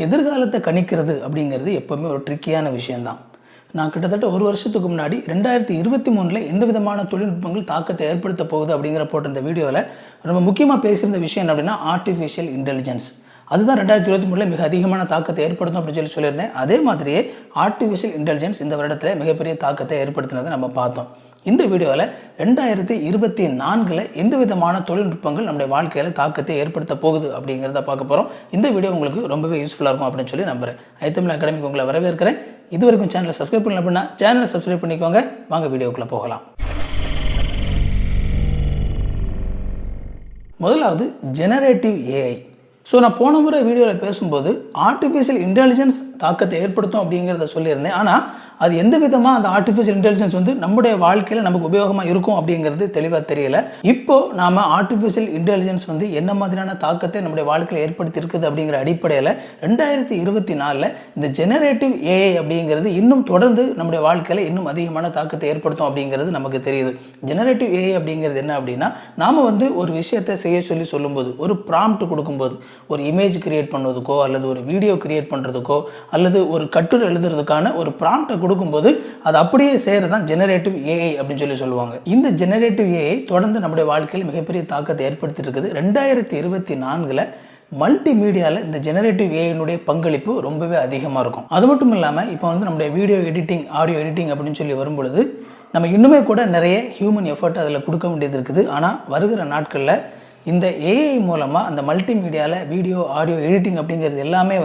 எதிர்காலத்தை கணிக்கிறது அப்படிங்கிறது எப்போவுமே ஒரு ட்ரிக்கியான விஷயந்தான். நான் கிட்டத்தட்ட ஒரு வருஷத்துக்கு முன்னாடி 2023 எந்த விதமான தொழில்நுட்பங்கள் தாக்கத்தை ஏற்படுத்த போகுது அப்படிங்கிற போட்டிருந்த வீடியோவில் ரொம்ப முக்கியமாக பேசியிருந்த விஷயம் என்ன அப்படின்னா ஆர்டிஃபிஷியல் இன்டெலிஜென்ஸ். அதுதான் 2023 மிக அதிகமான தாக்கத்தை ஏற்படுத்தும் அப்படின்னு சொல்லியிருந்தேன். அதே மாதிரியே ஆர்டிஃபிஷியல் இன்டெலிஜென்ஸ் இந்த வருடத்தில் மிகப்பெரிய தாக்கத்தை ஏற்படுத்தினதை நம்ம பார்த்தோம். இந்த வீடியோவில் 2024 எந்த விதமான தொழில்நுட்பங்கள் நம்முடைய வாழ்க்கையில் தாக்கத்தை ஏற்படுத்த போகுது அப்படிங்கிறத பார்க்க போகிறோம். இந்த வீடியோ உங்களுக்கு ரொம்பவே யூஸ்ஃபுல்லாக இருக்கும் அப்படின்னு சொல்லி நம்புகிறேன். ஐத்தமிழ் அகாடமிக்கு உங்களை வரவேற்கிறேன். இது வரைக்கும் சேனலை சப்ஸ்கிரைப் பண்ணல அப்படின்னா சேனலை சப்ஸ்கிரைப் பண்ணிக்கோங்க. வாங்க வீடியோக்குள்ளே போகலாம். முதலாவது ஜெனரேட்டிவ் ஏஐ. ஸோ நான் போன முறை வீடியோவில் பேசும்போது ஆர்டிஃபிஷியல் இன்டெலிஜென்ஸ் தாக்கத்தை ஏற்படுத்தும் அப்படிங்கிறத சொல்லியிருந்தேன். ஆனால் அது எந்த விதமாக அந்த ஆர்டிஃபிஷியல் இன்டெலிஜென்ஸ் நம்முடைய வாழ்க்கையில் நமக்கு உபயோகமாக இருக்கும் அப்படிங்கிறது தெளிவாக தெரியல. இப்போ நாம் ஆர்டிஃபிஷியல் இன்டெலிஜென்ஸ் என்ன மாதிரியான தாக்கத்தை நம்முடைய வாழ்க்கையில் ஏற்படுத்தி இருக்குது அப்படிங்கிற அடிப்படையில் 2024 இந்த ஜெனரேட்டிவ் ஏஐ அப்படிங்கிறது இன்னும் தொடர்ந்து நம்முடைய வாழ்க்கையில் இன்னும் அதிகமான தாக்கத்தை ஏற்படுத்தும் அப்படிங்கிறது நமக்கு தெரியுது. ஜெனரேட்டிவ் ஏஐ அப்படிங்கிறது என்ன அப்படின்னா, நாம் ஒரு விஷயத்தை செய்ய சொல்லும்போது, ஒரு ப்ராம்ப்ட் கொடுக்கும்போது, ஒரு இமேஜ் கிரியேட் பண்ணுறதுக்கோ அல்லது ஒரு வீடியோ கிரியேட் பண்ணுறதுக்கோ அல்லது ஒரு கட்டுரை எழுதுறதுக்கான ஒரு ப்ராம்ப்டை கொடுக்கும்போது அது அப்படியே செய்கிறதான் ஜெனரேட்டிவ் ஏஐ அப்படின்னு சொல்லுவாங்க. இந்த ஜெனரேட்டிவ் ஏஐ தொடர்ந்து நம்முடைய வாழ்க்கையில் மிகப்பெரிய தாக்கத்தை ஏற்படுத்திட்டு இருக்குது. 2024 மல்டிமீடியாவில் இந்த ஜெனரேட்டிவ் ஏஐனுடைய பங்களிப்பு ரொம்பவே அதிகமாக இருக்கும். அது மட்டும் இல்லாமல் இப்போ நம்முடைய வீடியோ எடிட்டிங், ஆடியோ எடிட்டிங் அப்படின்னு வரும்பொழுது நம்ம இன்னுமே கூட நிறைய ஹியூமன் எஃபர்ட் அதில் கொடுக்க வேண்டியது இருக்குது. ஆனால் வருகிற நாட்களில் இந்த ஏஐ மூலமாக அந்த மல்டிமீடியாவில் வீடியோ, ஆடியோ எடிட்டிங் அப்படிங்கிறது எல்லாமே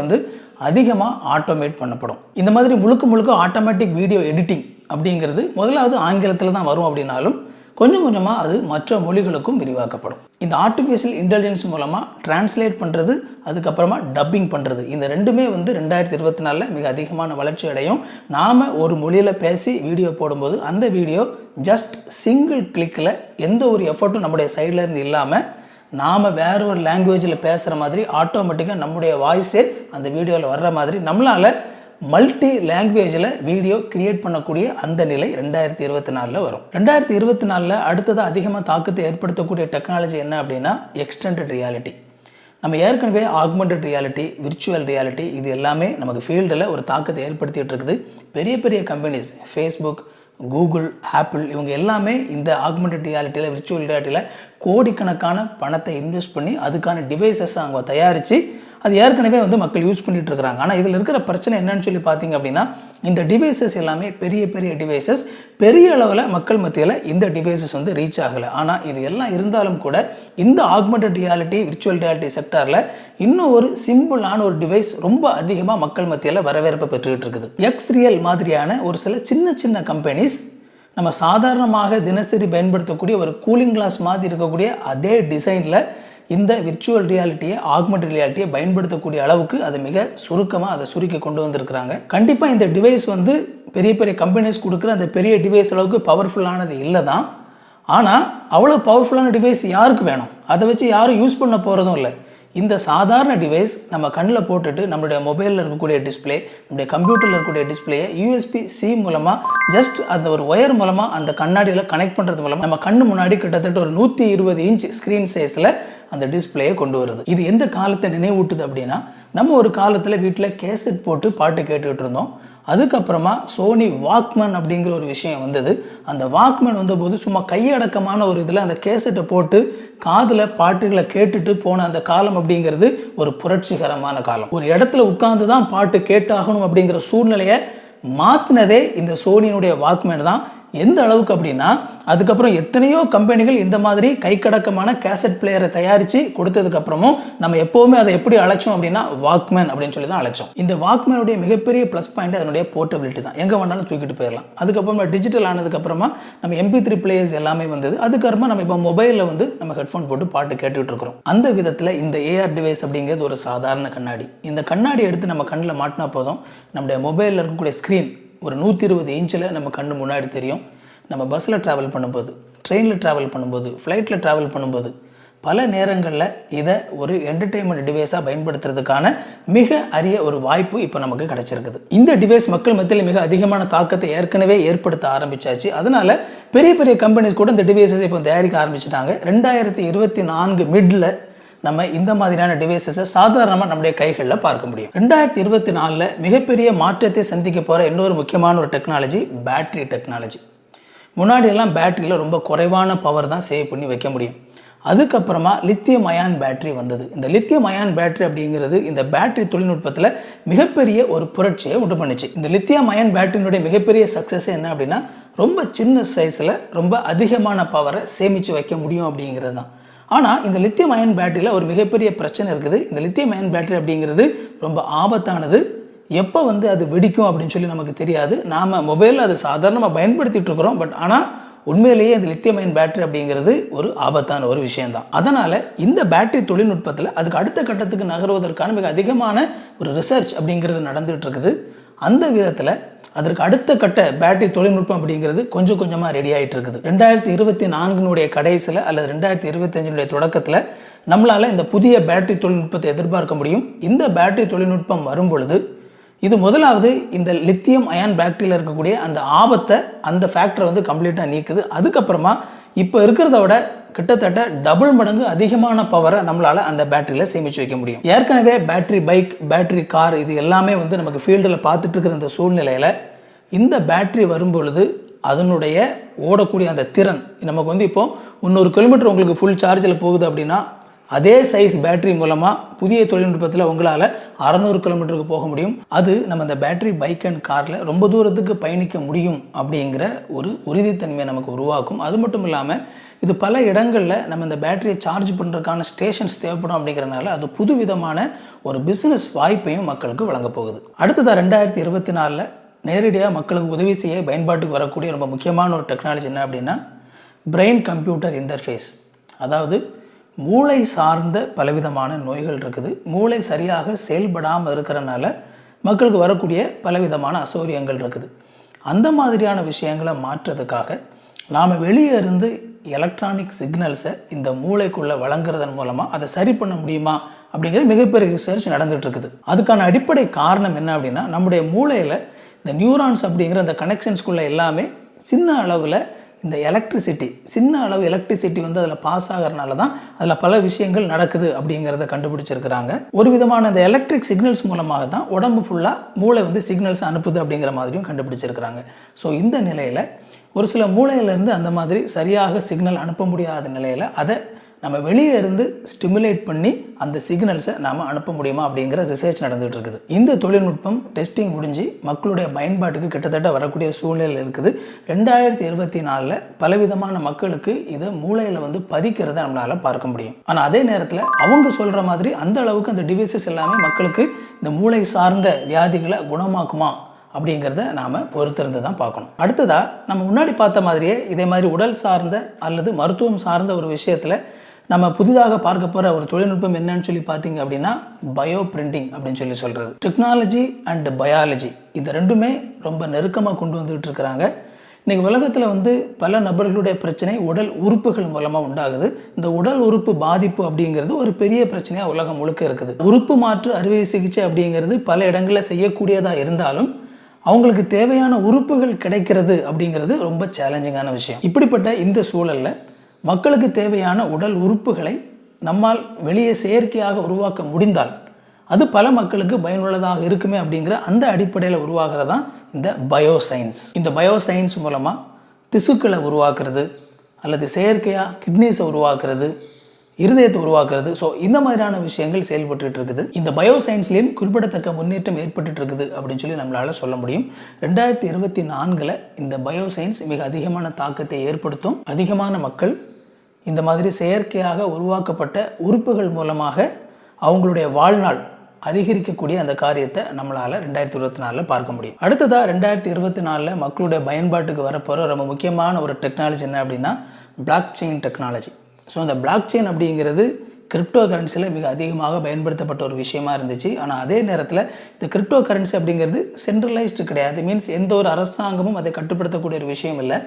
அதிகமாக ஆட்டோமேட் பண்ணப்படும். இந்த மாதிரி முழுக்க ஆட்டோமேட்டிக் வீடியோ எடிட்டிங் அப்படிங்கிறது முதலாவது ஆங்கிலத்தில் தான் வரும் அப்படின்னாலும் கொஞ்சம் கொஞ்சமாக அது மற்ற மொழிகளுக்கும் விரிவாக்கப்படும். இந்த ஆர்டிஃபிஷியல் இன்டெலிஜென்ஸ் மூலமாக டிரான்ஸ்லேட் பண்ணுறது, அதுக்கப்புறமா டப்பிங் பண்ணுறது, இந்த ரெண்டுமே 2024 மிக அதிகமான வளர்ச்சி அடையும். நாம் ஒரு மொழியில் பேசி வீடியோ போடும்போது அந்த வீடியோ ஜஸ்ட் சிங்கிள் கிளிக்கில் எந்த ஒரு எஃபர்ட்டும் நம்முடைய சைடில் இருந்து இல்லாமல் நாம் வேற ஒரு லாங்குவேஜில் பேசுகிற மாதிரி ஆட்டோமேட்டிக்காக நம்முடைய வாய்ஸே அந்த வீடியோவில் வர்ற மாதிரி நம்மளால் மல்டி லாங்குவேஜில் வீடியோ கிரியேட் பண்ணக்கூடிய அந்த நிலை 2024 வரும். 2024 அடுத்ததாக அதிகமாக தாக்கத்தை ஏற்படுத்தக்கூடிய டெக்னாலஜி என்ன அப்படின்னா எக்ஸ்டெண்டட் ரியாலிட்டி. நம்ம ஏற்கனவே ஆக்மெண்டட் ரியாலிட்டி, விர்ச்சுவல் ரியாலிட்டி, இது எல்லாமே நமக்கு ஃபீல்டில் ஒரு தாக்கத்தை ஏற்படுத்திகிட்டு இருக்குது. பெரிய பெரிய கம்பெனிஸ், ஃபேஸ்புக், கூகுள், ஆப்பிள், இவங்க எல்லாமே இந்த ஆக்மெண்டட் ரியாலிட்டியில், விர்ச்சுவல் ரியாலிட்டியில் கோடிக்கணக்கான பணத்தை இன்வெஸ்ட் பண்ணி அதுக்கான டிவைசஸ் அவங்க தயாரித்து அது ஏற்கனவே மக்கள் யூஸ் பண்ணிகிட்டு இருக்கிறாங்க. ஆனால் இதில் இருக்கிற பிரச்சனை என்னன்னு சொல்லி பார்த்தீங்க அப்படின்னா, இந்த டிவைசஸ் எல்லாமே பெரிய பெரிய டிவைசஸ், பெரிய அளவில் மக்கள் மத்தியில் இந்த டிவைசஸ் ரீச் ஆகலை. ஆனால் இது எல்லாம் இருந்தாலும் கூட இந்த ஆக்மெண்டட் ரியாலிட்டி, விர்ச்சுவல் ரியாலிட்டி செக்டாரில் இன்னும் ஒரு சிம்பிளான ஒரு டிவைஸ் ரொம்ப அதிகமாக மக்கள் மத்தியில் வரவேற்பை பெற்றுக்கிட்டு இருக்குது. எக்ஸ்ரியல் மாதிரியான ஒரு சில சின்ன சின்ன கம்பெனிஸ் நம்ம சாதாரணமாக தினசரி பயன்படுத்தக்கூடிய ஒரு கூலிங் கிளாஸ் மாதிரி இருக்கக்கூடிய அதே டிசைனில் இந்த விர்ச்சுவல் ரியாலிட்டியை, ஆக்மெண்டட் ரியாலிட்டியை பயன்படுத்தக்கூடிய அளவுக்கு அதை மிக சுருக்கமாக அதை சுருக்கி கொண்டு வந்திருக்கிறாங்க. கண்டிப்பாக இந்த டிவைஸ் பெரிய பெரிய கம்பெனிஸ் கொடுக்குற அந்த பெரிய டிவைஸ் அளவுக்கு பவர்ஃபுல்லானது இல்லை தான். ஆனால் அவ்வளோ பவர்ஃபுல்லான டிவைஸ் யாருக்கு வேணும்? அதை வச்சு யாரும் யூஸ் பண்ண போகிறதும் இல்லை. இந்த சாதாரண டிவைஸ் நம்ம கண்ணில் போட்டுட்டு நம்மளுடைய மொபைலில் இருக்கக்கூடிய டிஸ்பிளே, நம்முடைய கம்ப்யூட்டரில் இருக்கக்கூடிய டிஸ்பிளேயை USB-C மூலமாக ஜஸ்ட் அந்த ஒரு ஒயர் மூலமாக அந்த கண்ணாடியில் கனெக்ட் பண்ணுறது மூலமாக நம்ம கண்ணு முன்னாடி கிட்டத்தட்ட ஒரு 120 இன்ச் ஸ்க்ரீன் சைஸில் அந்த டிஸ்பிளேயை கொண்டு வருது. இது எந்த காலத்தை நினைவூட்டுது அப்படின்னா, நம்ம ஒரு காலத்தில் வீட்டில் கேசட் போட்டு பாட்டு கேட்டுக்கிட்டு இருந்தோம். அதுக்கப்புறமா சோனி வாக்மேன் அப்படிங்கிற ஒரு விஷயம் வந்தது. அந்த வாக்மேன் வந்தபோது சும்மா கையடக்கமான ஒரு இதில் அந்த கேசட்டை போட்டு காதில் பாட்டுகளை கேட்டுட்டு போன அந்த காலம் அப்படிங்கிறது ஒரு புரட்சிகரமான காலம். ஒரு இடத்துல உட்கார்ந்து தான் பாட்டு கேட்டாகணும் அப்படிங்கிற சூழ்நிலையை மாற்றினதே இந்த சோனியினுடைய வாக்மேன் தான். எந்த அளவுக்கு அப்படின்னா, அதுக்கப்புறம் எத்தனையோ கம்பெனிகள் இந்த மாதிரி கைக்கடக்கமான கேசட் பிளேயரை தயாரித்து கொடுத்ததுக்கப்புறமும் நம்ம எப்போவுமே அதை எப்படி அழைச்சோம் அப்படின்னா வாக்மேன் அப்படின்னு சொல்லி தான் அழைச்சோம். இந்த வாக்மேனுடைய மிகப்பெரிய ப்ளஸ் பாயிண்ட் அதனுடைய போர்ட்டபிலிட்டி தான். எங்கே வேணாலும் தூக்கிட்டு போயிடலாம். அதுக்கப்புறமா டிஜிட்டல் ஆனதுக்கப்புறமா நம்ம MP3 பிளேயர்ஸ் எல்லாமே வந்தது. அதுக்கப்புறமா நம்ம இப்போ மொபைலில் நம்ம ஹெட்ஃபோன் போட்டு பாட்டு கேட்டுக்கிட்டு இருக்கிறோம். அந்த விதத்தில் இந்த AR டிவைஸ் அப்படிங்கிறது ஒரு சாதாரண கண்ணாடி. இந்த கண்ணாடி எடுத்து நம்ம கண்ணில் மாட்டினா போதும், நம்முடைய மொபைலில் இருக்கக்கூடிய ஸ்க்ரீன் ஒரு 120 இன்ச்சில் நம்ம கண்ணு முன்னாடி தெரியும். நம்ம பஸ்ஸில் ட்ராவல் பண்ணும்போது, ட்ரெயினில் ட்ராவல் பண்ணும்போது, ஃப்ளைட்டில் ட்ராவல் பண்ணும்போது பல நேரங்களில் இதை ஒரு என்டர்டெயின்மெண்ட் டிவைஸாக பயன்படுத்துறதுக்கான மிக அரிய ஒரு வாய்ப்பு இப்போ நமக்கு கிடைச்சிருக்குது. இந்த டிவைஸ் மக்கள் மத்தியில் மிக அதிகமான தாக்கத்தை ஏற்கனவே ஏற்படுத்த ஆரம்பிச்சாச்சு. அதனால் பெரிய பெரிய கம்பெனிஸ் கூட இந்த டிவைஸஸ் இப்போ தயாரிக்க ஆரம்பிச்சிட்டாங்க. 2024 மிடில் நம்ம இந்த மாதிரியான டிவைசஸை சாதாரணமாக நம்முடைய கைகளில் பார்க்க முடியும். 2024 மிகப்பெரிய மாற்றத்தை சந்திக்க போகிற இன்னொரு முக்கியமான ஒரு டெக்னாலஜி பேட்டரி டெக்னாலஜி. முன்னாடியெல்லாம் பேட்டரியில் ரொம்ப குறைவான பவர் தான் சேவ் பண்ணி வைக்க முடியும். அதுக்கப்புறமா லித்தியம் அயான் பேட்டரி வந்தது. இந்த லித்தியம் அயான் பேட்டரி அப்படிங்கிறது இந்த பேட்டரி தொழில்நுட்பத்தில் மிகப்பெரிய ஒரு புரட்சியை உண்டு பண்ணிச்சு. இந்த லித்தியம் அயான் பேட்டரியினுடைய மிகப்பெரிய சக்ஸஸ் என்ன அப்படின்னா, ரொம்ப சின்ன சைஸில் ரொம்ப அதிகமான பவரை சேமித்து வைக்க முடியும் அப்படிங்கிறது தான். ஆனால் இந்த லித்தியம் அயன் பேட்டரியில் ஒரு மிகப்பெரிய பிரச்சனை இருக்குது. இந்த லித்தியம் அயன் பேட்டரி அப்படிங்கிறது ரொம்ப ஆபத்தானது. எப்போ அது வெடிக்கும் அப்படின்னு சொல்லி நமக்கு தெரியாது. நாம் மொபைலில் அது சாதாரணமாக பயன்படுத்திகிட்டு இருக்கிறோம். பட் ஆனால் உண்மையிலேயே இந்த லித்தியம் அயன் பேட்டரி அப்படிங்கிறது ஒரு ஆபத்தான ஒரு விஷயம்தான். அதனால் இந்த பேட்டரி தொழில்நுட்பத்தில் அதுக்கு அடுத்த கட்டத்துக்கு நகர்வதற்கான மிக அதிகமான ஒரு ரிசர்ச் அப்படிங்கிறது நடந்துகிட்டு இருக்குது. அந்த விதத்தில் அதற்கு அடுத்த கட்ட பேட்டரி தொழில்நுட்பம் அப்படிங்கிறது கொஞ்சம் கொஞ்சமாக ரெடி ஆகிட்டு இருக்குது. 2024 கடைசியில் அல்லது 2025 தொடக்கத்தில் நம்மளால் இந்த புதிய பேட்டரி தொழில்நுட்பத்தை எதிர்பார்க்க முடியும். இந்த பேட்டரி தொழில்நுட்பம் வரும் பொழுது இது முதலாவது இந்த லித்தியம் அயான் பேட்டரியில் இருக்கக்கூடிய அந்த ஆபத்தை, அந்த ஃபேக்டரை கம்ப்ளீட்டாக நீக்குது. அதுக்கப்புறமா இப்போ இருக்கிறத விட கிட்டத்தட்ட டபுள் மடங்கு அதிகமான பவரை நம்மளால் அந்த பேட்டரியில் சேமித்து வைக்க முடியும். ஏற்கனவே பேட்டரி பைக், பேட்டரி கார் இது எல்லாமே நமக்கு ஃபீல்டில் பார்த்துட்டு இருக்கிற இந்த சூழ்நிலையில் இந்த பேட்டரி வரும்பொழுது அதனுடைய ஓடக்கூடிய அந்த திறன் நமக்கு இப்போது 300 கிலோமீட்டர் உங்களுக்கு ஃபுல் சார்ஜில் போகுது அப்படின்னா, அதே சைஸ் பேட்டரி மூலமாக புதிய தொழில்நுட்பத்தில் உங்களால் 600 கிலோமீட்டருக்கு போக முடியும். அது நம்ம இந்த பேட்டரி பைக் அண்ட் காரில் ரொம்ப தூரத்துக்கு பயணிக்க முடியும் அப்படிங்கிற ஒரு உறுதித்தன்மையை நமக்கு உருவாக்கும். அது மட்டும் இல்லாமல் இது பல இடங்களில் நம்ம இந்த பேட்டரியை சார்ஜ் பண்ணுறதுக்கான ஸ்டேஷன்ஸ் தேவைப்படும். அப்படிங்கிறனால அது புது விதமான ஒரு பிஸ்னஸ் வாய்ப்பையும் மக்களுக்கு வழங்க போகுது. அடுத்ததாக 2024 நேரடியாக மக்களுக்கு உதவி செய்ய பயன்பாட்டுக்கு வரக்கூடிய ரொம்ப முக்கியமான ஒரு டெக்னாலஜி என்ன அப்படின்னா, பிரெயின் கம்ப்யூட்டர் இன்டர்ஃபேஸ். அதாவது மூளை சார்ந்த பலவிதமான நோய்கள் இருக்குது. மூளை சரியாக செயல்படாமல் இருக்கிறனால மக்களுக்கு வரக்கூடிய பலவிதமான அசௌகரியங்கள் இருக்குது. அந்த மாதிரியான விஷயங்களை மாற்றுறதுக்காக நாம் வெளியே இருந்து எலக்ட்ரானிக் சிக்னல்ஸை இந்த மூளைக்குள்ளே வழங்குறதன் மூலமாக அதை சரி பண்ண முடியுமா அப்படிங்கிற மிகப்பெரிய ரிசர்ச் நடந்துகிட்டு இருக்குது. அதுக்கான அடிப்படை காரணம் என்ன அப்படின்னா, நம்முடைய மூளையில் இந்த நியூரான்ஸ் அப்படிங்கிற அந்த கனெக்ஷன்ஸ்குள்ளே எல்லாமே சின்ன அளவில் இந்த சின்ன அளவு எலக்ட்ரிசிட்டி அதில் பாஸ் ஆகிறனால தான் அதில் பல விஷயங்கள் நடக்குது அப்படிங்கிறத கண்டுபிடிச்சிருக்கிறாங்க. ஒரு விதமான இந்த எலக்ட்ரிக் சிக்னல்ஸ் மூலமாக தான் உடம்பு ஃபுல்லாக மூளை சிக்னல்ஸ் அனுப்புது அப்படிங்கிற மாதிரியும் கண்டுபிடிச்சிருக்கிறாங்க. ஸோ இந்த நிலையில் ஒரு சில மூளையிலேருந்து அந்த மாதிரி சரியாக சிக்னல் அனுப்ப முடியாத நிலையில் அதை நம்ம வெளியே இருந்து ஸ்டிமுலேட் பண்ணி அந்த சிக்னல்ஸை நாம் அனுப்ப முடியுமா அப்படிங்கிற ரிசர்ச் நடந்துகிட்டு இருக்குது. இந்த தொழில்நுட்பம் டெஸ்டிங் முடிஞ்சு மக்களுடைய பயன்பாட்டுக்கு கிட்டத்தட்ட வரக்கூடிய சூழ்நிலை இருக்குது. 2024 பலவிதமான மக்களுக்கு இதை மூளையில் பதிக்கிறத நம்மளால் பார்க்க முடியும். ஆனால் அதே நேரத்தில் அவங்க சொல்கிற மாதிரி அந்த அளவுக்கு அந்த டிவைசஸ் எல்லாமே மக்களுக்கு இந்த மூளை சார்ந்த வியாதிகளை குணமாக்குமா அப்படிங்கிறத நாம் பொறுத்திருந்து தான் பார்க்கணும். அடுத்ததாக நம்ம முன்னாடி பார்த்த மாதிரியே இதே மாதிரி உடல் சார்ந்த அல்லது மருத்துவம் சார்ந்த ஒரு விஷயத்தில் நம்ம புதிதாக பார்க்க போகிற ஒரு தொழில்நுட்பம் என்னன்னு சொல்லி பார்த்தீங்க அப்படின்னா, பயோ பிரிண்டிங் அப்படின்னு சொல்கிறது. டெக்னாலஜி அண்ட் பயாலஜி இது ரெண்டுமே ரொம்ப நெருக்கமாக கொண்டு வந்துகிட்டு இருக்கிறாங்க. இன்றைக்கி உலகத்தில் பல நபர்களுடைய பிரச்சனை உடல் உறுப்புகள் மூலமாக உண்டாகுது. இந்த உடல் உறுப்பு பாதிப்பு அப்படிங்கிறது ஒரு பெரிய பிரச்சனையாக உலகம் முழுக்க இருக்குது. உறுப்பு மாற்று அறுவை சிகிச்சை அப்படிங்கிறது பல இடங்களில் செய்யக்கூடியதாக இருந்தாலும் அவங்களுக்கு தேவையான உறுப்புகள் கிடைக்கிறது அப்படிங்கிறது ரொம்ப சேலஞ்சிங்கான விஷயம். இப்படிப்பட்ட இந்த சூழலில் மக்களுக்கு தேவையான உடல் உறுப்புகளை நம்மால் வெளியே செயற்கையாக உருவாக்க முடிந்தால் அது பல மக்களுக்கு பயனுள்ளதாக இருக்குமே அப்படிங்கிற அந்த அடிப்படையில் உருவாகிறதான் இந்த பயோசயின்ஸ். இந்த பயோசயின்ஸ் மூலமாக திசுக்களை உருவாக்குறது அல்லது செயற்கையாக கிட்னிஸை உருவாக்குறது, இருதயத்தை உருவாக்குறது. ஸோ இந்த மாதிரியான விஷயங்கள் செயல்பட்டு இருக்குது. இந்த பயோசயின்ஸ்லேயும் குறிப்பிடத்தக்க முன்னேற்றம் ஏற்பட்டு இருக்குது அப்படின்னு சொல்லி நம்மளால் சொல்ல முடியும். 2024 இந்த பயோசயின்ஸ் மிக அதிகமான தாக்கத்தை ஏற்படுத்தும். அதிகமான மக்கள் இந்த மாதிரி செயற்கையாக உருவாக்கப்பட்ட உறுப்புகள் மூலமாக அவங்களுடைய வாழ்நாள் அதிகரிக்கக்கூடிய அந்த காரியத்தை நம்மளால் 2024 பார்க்க முடியும். அடுத்ததாக 2024 மக்களுடைய பயன்பாட்டுக்கு வரப்போகிற ரொம்ப முக்கியமான ஒரு டெக்னாலஜி என்ன அப்படின்னா, பிளாக் செயின் டெக்னாலஜி. ஸோ இந்த பிளாக் செயின் அப்படிங்கிறது கிரிப்டோ கரன்சியில் மிக அதிகமாக பயன்படுத்தப்பட்ட ஒரு விஷயமா இருந்துச்சு. ஆனால் அதே நேரத்தில் இந்த கிரிப்டோ கரன்சி அப்படிங்கிறது சென்ட்ரலைஸ்டு கிடையாது. மீன்ஸ் எந்த ஒரு அரசாங்கமும் அதை கட்டுப்படுத்தக்கூடிய ஒரு விஷயம் இல்லை.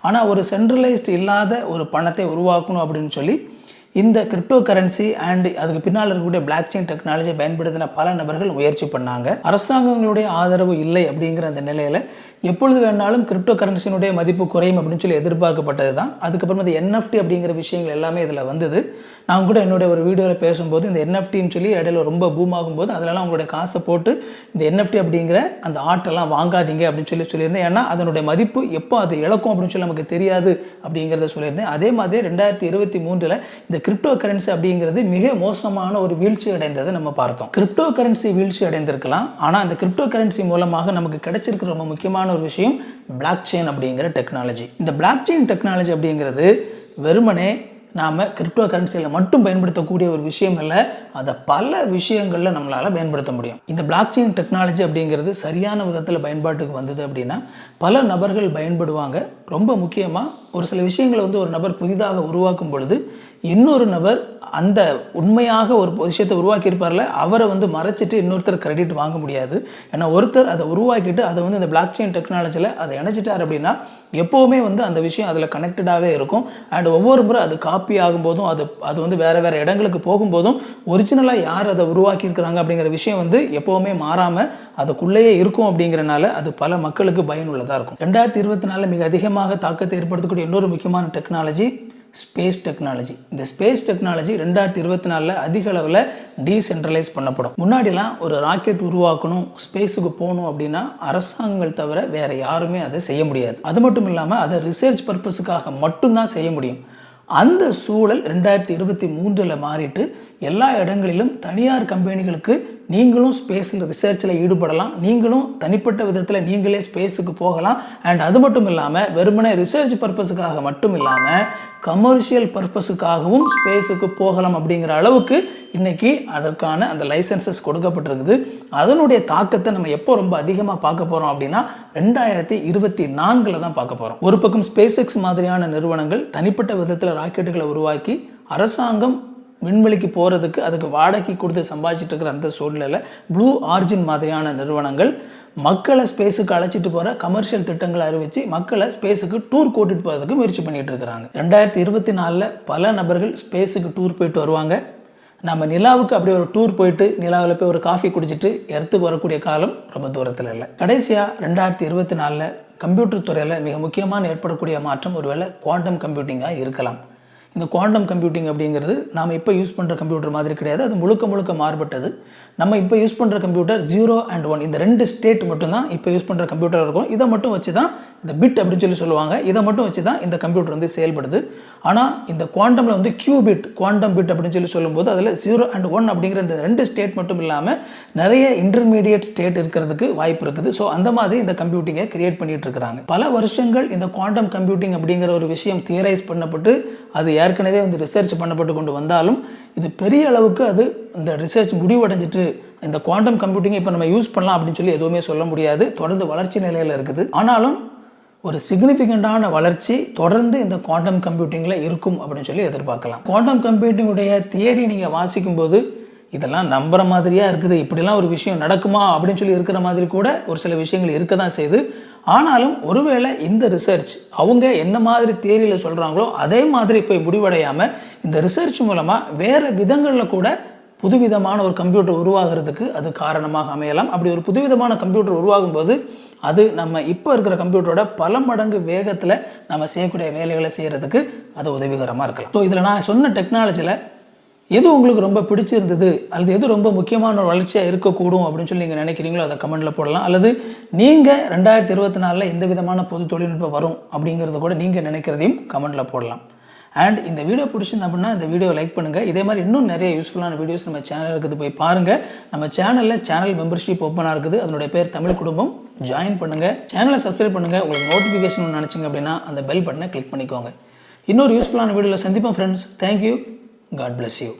ஆனால் ஒரு சென்ட்ரலைஸ்டு இல்லாத ஒரு பணத்தை உருவாக்கணும் அப்படின்னு சொல்லி இந்த கிரிப்டோ கரன்சி அண்ட் அதுக்கு பின்னால் இருக்கக்கூடிய பிளாக் செயின் டெக்னாலஜியை பயன்படுத்தின பல நபர்கள் முயற்சி பண்ணாங்க. அரசாங்கங்களுடைய ஆதரவு இல்லை அப்படிங்கிற அந்த நிலையில் எப்பொழுது வேணாலும் கிரிப்டோ கரன்சியினுடைய மதிப்பு குறையும் அப்படின்னு சொல்லி எதிர்பார்க்கப்பட்டது தான். அதுக்கப்புறம் இந்த NFT அப்படிங்கிற விஷயங்கள் எல்லாமே இதில் வந்தது. நான் கூட என்னுடைய ஒரு வீடியோவில் பேசும்போது இந்த என்எஃப்டின்னு சொல்லி இடையில ரொம்ப பூம் ஆகும்போது அதிலலாம் உங்களுடைய காசை போட்டு இந்த என்எஃப்டி அப்படிங்கிற அந்த ஆர்ட்டெல்லாம் வாங்காதீங்க அப்படின்னு சொல்லியிருந்தேன். ஏன்னா அதனுடைய மதிப்பு எப்போ அது இழக்கும் அப்படின்னு சொல்லி நமக்கு தெரியாது அப்படிங்கிறத சொல்லியிருந்தேன். அதே மாதிரி 2023 இந்த கிரிப்டோ கரன்சி அப்படிங்கிறது மிக மோசமான ஒரு வீழ்ச்சி அடைந்ததை நம்ம பார்த்தோம். கிரிப்டோ கரன்சி வீழ்ச்சி அடைந்திருக்கலாம், ஆனால் அந்த கிரிப்டோ கரன்சி மூலமாக நமக்கு கிடைச்சிருக்கிற ரொம்ப முக்கியமான ஒரு விஷயம் பிளாக் செயின் அப்படிங்கிற டெக்னாலஜி. இந்த பிளாக் செயின் டெக்னாலஜி அப்படிங்கிறது வெறுமனே நாம் கிரிப்டோ கரன்சியில் மட்டும் பயன்படுத்தக்கூடிய ஒரு விஷயம் இல்லை, அதை பல விஷயங்களில் நம்மளால் பயன்படுத்த முடியும். இந்த பிளாக் செயின் டெக்னாலஜி அப்படிங்கிறது சரியான விதத்தில் பயன்பாட்டுக்கு வந்தது அப்படின்னா பல நபர்கள் பயன்படுவாங்க. ரொம்ப முக்கியமாக ஒரு சில விஷயங்களை ஒரு நபர் புதிதாக உருவாக்கும் பொழுது இன்னொரு நபர் அந்த உண்மையாக ஒரு விஷயத்தை உருவாக்கியிருப்பார்ல அவரை மறைச்சிட்டு இன்னொருத்தர் கிரெடிட் வாங்க முடியாது. ஏன்னா ஒருத்தர் அதை உருவாக்கிட்டு அதை இந்த பிளாக் செயின் டெக்னாலஜியில் அதை இணைச்சிட்டார் அப்படின்னா எப்போவுமே அந்த விஷயம் அதில் கனெக்டடாகவே இருக்கும். அண்ட் ஒவ்வொரு முறை அது காப்பி ஆகும்போதும் அது வேறு இடங்களுக்கு போகும்போதும் ஒரிஜினலாக யார் அதை உருவாக்கியிருக்கிறாங்க அப்படிங்கிற விஷயம் எப்போவுமே மாறாமல் அதுக்குள்ளேயே இருக்கும். அப்படிங்கிறனால அது பல மக்களுக்கு பயனுள்ளதாக இருக்கும். 2024 மிக அதிகமாக தாக்கத்தை ஏற்படுத்தக்கூடிய இன்னொரு முக்கியமான டெக்னாலஜி ஸ்பேஸ் டெக்னாலஜி. இந்த ஸ்பேஸ் டெக்னாலஜி 2024 அதிக அளவில் டீசென்ட்ரலைஸ் பண்ணப்படும். முன்னாடிலாம் ஒரு ராக்கெட் உருவாக்கணும், ஸ்பேஸுக்கு போகணும் அப்படின்னா அரசாங்கங்கள் தவிர வேறு யாருமே அதை செய்ய முடியாது. அது மட்டும் இல்லாமல் அதை ரிசர்ச் பர்பஸுக்காக மட்டும்தான் செய்ய முடியும். அந்த சூழல் 2023 மாறிட்டு எல்லா இடங்களிலும் தனியார் கம்பெனிகளுக்கு நீங்களும் ஸ்பேஸில் ரிசர்ச்சில் ஈடுபடலாம், நீங்களும் தனிப்பட்ட விதத்தில் நீங்களே ஸ்பேஸுக்கு போகலாம். அண்ட் அது மட்டும் இல்லாமல் வெறுமனே ரிசர்ச் பர்பஸுக்காக மட்டும் இல்லாமல் கமர்ஷியல் பர்பஸுக்காகவும் ஸ்பேஸுக்கு போகலாம் அப்படிங்கிற அளவுக்கு இன்றைக்கி அதற்கான அந்த லைசன்சஸ் கொடுக்கப்பட்டிருக்குது. அதனுடைய தாக்கத்தை நம்ம எப்போ ரொம்ப அதிகமாக பார்க்க போகிறோம் அப்படின்னா 2024 தான் பார்க்க போகிறோம். ஒரு பக்கம் ஸ்பேஸ் எக்ஸ் மாதிரியான நிறுவனங்கள் தனிப்பட்ட விதத்தில் ராக்கெட்டுகளை உருவாக்கி அரசாங்கம் விண்வெளிக்கு போகிறதுக்கு அதுக்கு வாடகை கொடுத்து சம்பாதிச்சிட்டு இருக்கிற அந்த சூழ்நிலையில் ப்ளூ ஆரிஜின் மாதிரியான நிறுவனங்கள் மக்களை ஸ்பேஸுக்கு அழைச்சிட்டு போகிற கமர்ஷியல் திட்டங்களை அறிவித்து மக்களை ஸ்பேஸுக்கு டூர் கூட்டிகிட்டு போகிறதுக்கு முயற்சி பண்ணிகிட்டு இருக்கிறாங்க. 2024 பல நபர்கள் ஸ்பேஸுக்கு டூர் போயிட்டு வருவாங்க. நம்ம நிலாவுக்கு அப்படி ஒரு டூர் போயிட்டு நிலாவில் போய் ஒரு காஃபி குடிச்சிட்டு எர்த்துக்கு வரக்கூடிய காலம் ரொம்ப தூரத்தில் இல்லை. கடைசியாக 2024 கம்ப்யூட்டர் துறையில் மிக முக்கியமான ஏற்படக்கூடிய மாற்றம் ஒருவேளை குவாண்டம் கம்ப்யூட்டிங்காக இருக்கலாம். இந்த குவாண்டம் கம்ப்யூட்டிங் அப்படிங்கிறது நாம் இப்போ யூஸ் பண்ணுற கம்ப்யூட்டர் மாதிரி கிடையாது, அது முழுக்க மாறுபட்டது. நம்ம இப்போ யூஸ் பண்ணுற கம்ப்யூட்டர் 0 and 1 இந்த 2 ஸ்டேட் மட்டும்தான் இப்போ யூஸ் பண்ணுற கம்ப்யூட்டர் இருக்கும். இதை மட்டும் வச்சு தான் இந்த பிட் அப்படின்னு சொல்லுவாங்க, இதை மட்டும் வச்சு தான் இந்த கம்ப்யூட்டர் செயல்படுது. ஆனால் இந்த குவாண்டமில் கியூபிட் குவாண்டம் பிட் அப்படின்னு சொல்லும்போது அதில் 0 and 1 அப்படிங்கிற இந்த 2 ஸ்டேட் மட்டும் இல்லாமல் நிறைய இன்டர்மீடியட் ஸ்டேட் இருக்கிறதுக்கு வாய்ப்பு இருக்குது. ஸோ அந்த மாதிரி இந்த கம்ப்யூட்டிங்கை கிரியேட் பண்ணிட்டு இருக்கிறாங்க. பல வருஷங்கள் இந்த குவாண்டம் கம்ப்யூட்டிங் அப்படிங்கிற ஒரு விஷயம் தியரைஸ் பண்ணப்பட்டு அது ஏற்கனவே ரிசர்ச் பண்ணப்பட்டு கொண்டு வந்தாலும் இது பெரிய அளவுக்கு அது இந்த ரிசர்ச் முடிவடைஞ்சிட்டு இந்த குவாண்டம் கம்ப்யூட்டிங்கை இப்போ நம்ம யூஸ் பண்ணலாம் அப்படின்னு எதுவுமே சொல்ல முடியாது. தொடர்ந்து வளர்ச்சி நிலையில் இருக்குது. ஆனாலும் ஒரு சிக்னிஃபிகண்டான வளர்ச்சி தொடர்ந்து இந்த குவாண்டம் கம்ப்யூட்டிங்கில் இருக்கும் அப்படின்னு எதிர்பார்க்கலாம். குவாண்டம் கம்ப்யூட்டிங்குடைய தியரி நீங்கள் வாசிக்கும் போது இதெல்லாம் நம்புற மாதிரியாக இருக்குது, இப்படிலாம் ஒரு விஷயம் நடக்குமா அப்படின்னு இருக்கிற மாதிரி கூட ஒரு சில விஷயங்கள் இருக்க தான் செய்யுது. ஆனாலும் ஒருவேளை இந்த ரிசர்ச் அவங்க என்ன மாதிரி தியரியில் சொல்கிறாங்களோ அதே மாதிரி போய் முடிவடையாமல் இந்த ரிசர்ச் மூலமாக வேறு விதங்களில் கூட புதுவிதமான ஒரு கம்ப்யூட்டர் உருவாகிறதுக்கு அது காரணமாக அமையலாம். அப்படி ஒரு புதுவிதமான கம்ப்யூட்டர் உருவாகும் போது அது நம்ம இப்போ இருக்கிற கம்ப்யூட்டரோட பல மடங்கு வேகத்தில் நம்ம செய்யக்கூடிய வேலைகளை செய்கிறதுக்கு அது உதவிகரமாக இருக்கலாம். ஸோ இதில் நான் சொன்ன டெக்னாலஜியில் எது உங்களுக்கு ரொம்ப பிடிச்சிருந்தது அல்லது எது ரொம்ப முக்கியமான ஒரு வளர்ச்சியாக இருக்கக்கூடும் அப்படின்னு நீங்கள் நினைக்கிறீங்களோ அதை கமெண்ட்டில் போடலாம். அல்லது நீங்கள் 2024 எந்த விதமான பொது தொழில்நுட்பம் வரும் அப்படிங்கிறத கூட நீங்கள் நினைக்கிறதையும் கமெண்ட்டில் போடலாம். அண்ட் இந்த வீடியோ பிடிச்சிருந்து அப்படின்னா இந்த வீடியோ லைக் பண்ணுங்கள். இதே மாதிரி இன்னும் நிறைய யூஸ்ஃபுல்லான வீடியோஸ் நம்ம சேனலில் இருக்குது, போய் பாருங்கள். நம்ம சேனல் மெம்பர்ஷிப் ஓப்பனாக இருக்குது, அதனுடைய பேர் தமிழ் குடும்பம். ஜாயின் பண்ணுங்கள், சேனலை சப்ஸ்கிரைப் பண்ணுங்கள். உங்களுக்கு நோட்டிஃபிகேஷன் நினச்சிங்க அப்படின்னா அந்த பெல் பட்டனை கிளிக் பண்ணிக்கோங்க. இன்னொரு யூஸ்ஃபுல்லான வீடியோவில் சந்திப்போம் friends. Thank you. God bless you.